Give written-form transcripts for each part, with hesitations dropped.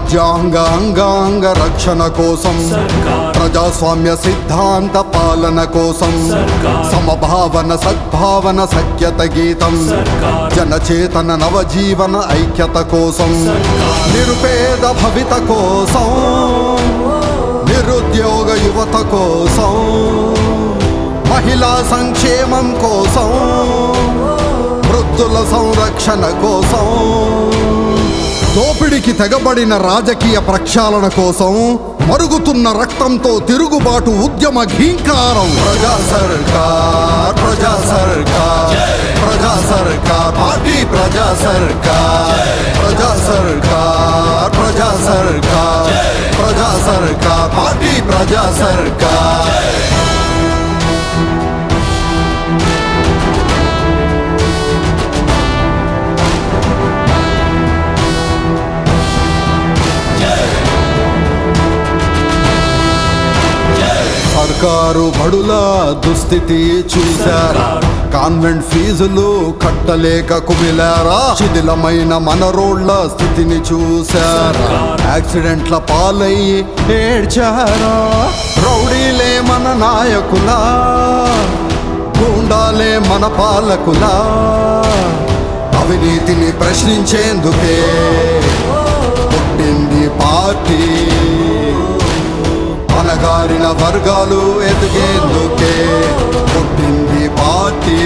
రాజ్యాంగ అంగాంగ రక్షణ కోసం, ప్రజాస్వామ్య సిద్ధాంత పాలన కోసం, సమభావన సద్భావన సఖ్యత గీతం, జనచేతన నవజీవన ఐక్యత కోసం, నిరుపేద భవిత కోసం, నిరుద్యోగ యువత కోసం, మహిళా సంక్షేమం కోసం, వృద్ధుల సంరక్షణ కోసం, దోపిడికి తెగబడిన రాజకీయ ప్రక్షాళన కోసం, మరుగుతున్న రక్తంతో తిరుగుబాటు ఉద్యమ ఘీంకారం. ప్రజా సర్కార్, ప్రజా సర్కార్, ప్రజా సర్కార్, పార్టీ ప్రజా సర్కార్, ప్రజా సర్కార్, ప్రజా సర్కార్, ప్రజా సర్కార్, పార్టీ ప్రజా సర్కార్. సర్కారు బడుల దుస్థితి చూశారా, కాన్వెంట్ ఫీజులు కట్టలేక కుమిలారా, శిథిలమైన మన రోడ్ల స్థితిని చూశారా, యాక్సిడెంట్ల పాలయ్యి ఏడ్చారా, రౌడీలే మన నాయకులా, గూండాలే మన పాలకులా, అవినీతిని ప్రశ్నించేందుకే పుట్టింది పార్టీ, అనగారిన వర్గాలు ఎదిగేందుకే పుట్టింది పార్టీ.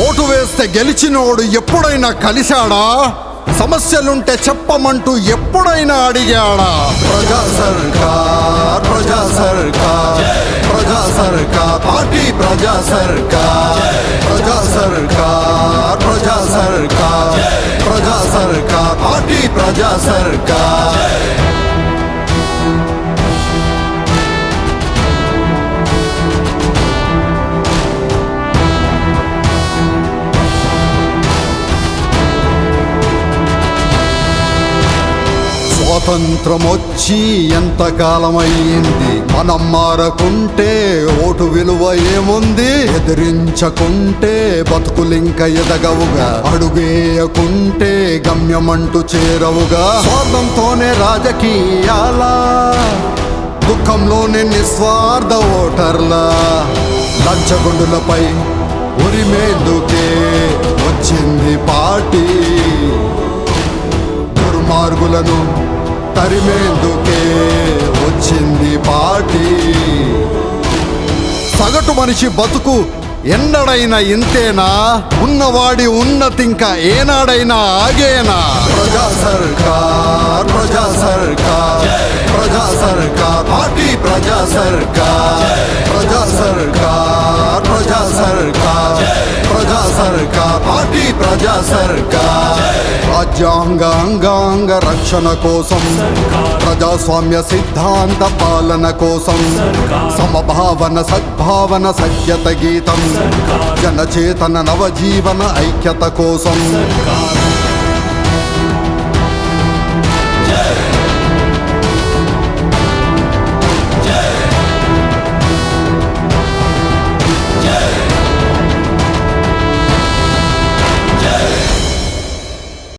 ఓటు వేస్తే గెలిచినోడు ఎప్పుడైనా కలిశాడా, సమస్యలుంటే చెప్పమంటూ ఎప్పుడైనా అడిగాడా. ప్రజా సర్కార్, ప్రజా సర్కార్, ప్రజా సర్కార్, పార్టీ ప్రజా సర్కార్, ప్రజా సర్కార్, ప్రజా సర్కార్, ప్రజా సర్కార్, పార్టీ ప్రజా సర్కార్. స్వాతంత్రం వచ్చి ఎంతకాలమయ్యింది, మనం మారకుంటే ఓటు విలువ ఏముంది, ఎదిరించకుంటే బతుకులింక ఎదగవుగా, అడుగేయకుంటే గమ్యమంటూ చేరవుగా, స్వార్థంతోనే రాజకీయాలా, దుఃఖంలోనే నిస్వార్థ ఓటర్లా, లంచగొండులపై ఉరిమేందుకే వచ్చింది పార్టీ, దుర్మార్గులను తరిమేందుకే వచ్చింది పార్టీ. సగటు మనిషి బతుకు ఎన్నడైనా ఇంతేనా, ఉన్నవాడి ఉన్నతింక ఏనాడైనా ఆగేనా. ప్రజా సర్కార్, ప్రజా సర్కార్, ప్రజా సర్కార్, పార్టీ ప్రజా సర్కార్, ప్రజా సర్కార్, ప్రజా సర్కార్, ప్రజా సర్కార్, పార్టీ ప్రజా సర్కార్. రాజ్యాంగ అంగాంగ రక్షణ కోసం, ప్రజాస్వామ్య సిద్ధాంత పాలన కోసం, సమభావన సద్భావన సఖ్యత గీతం, జనచేతన నవజీవన ఐక్యత కోసం.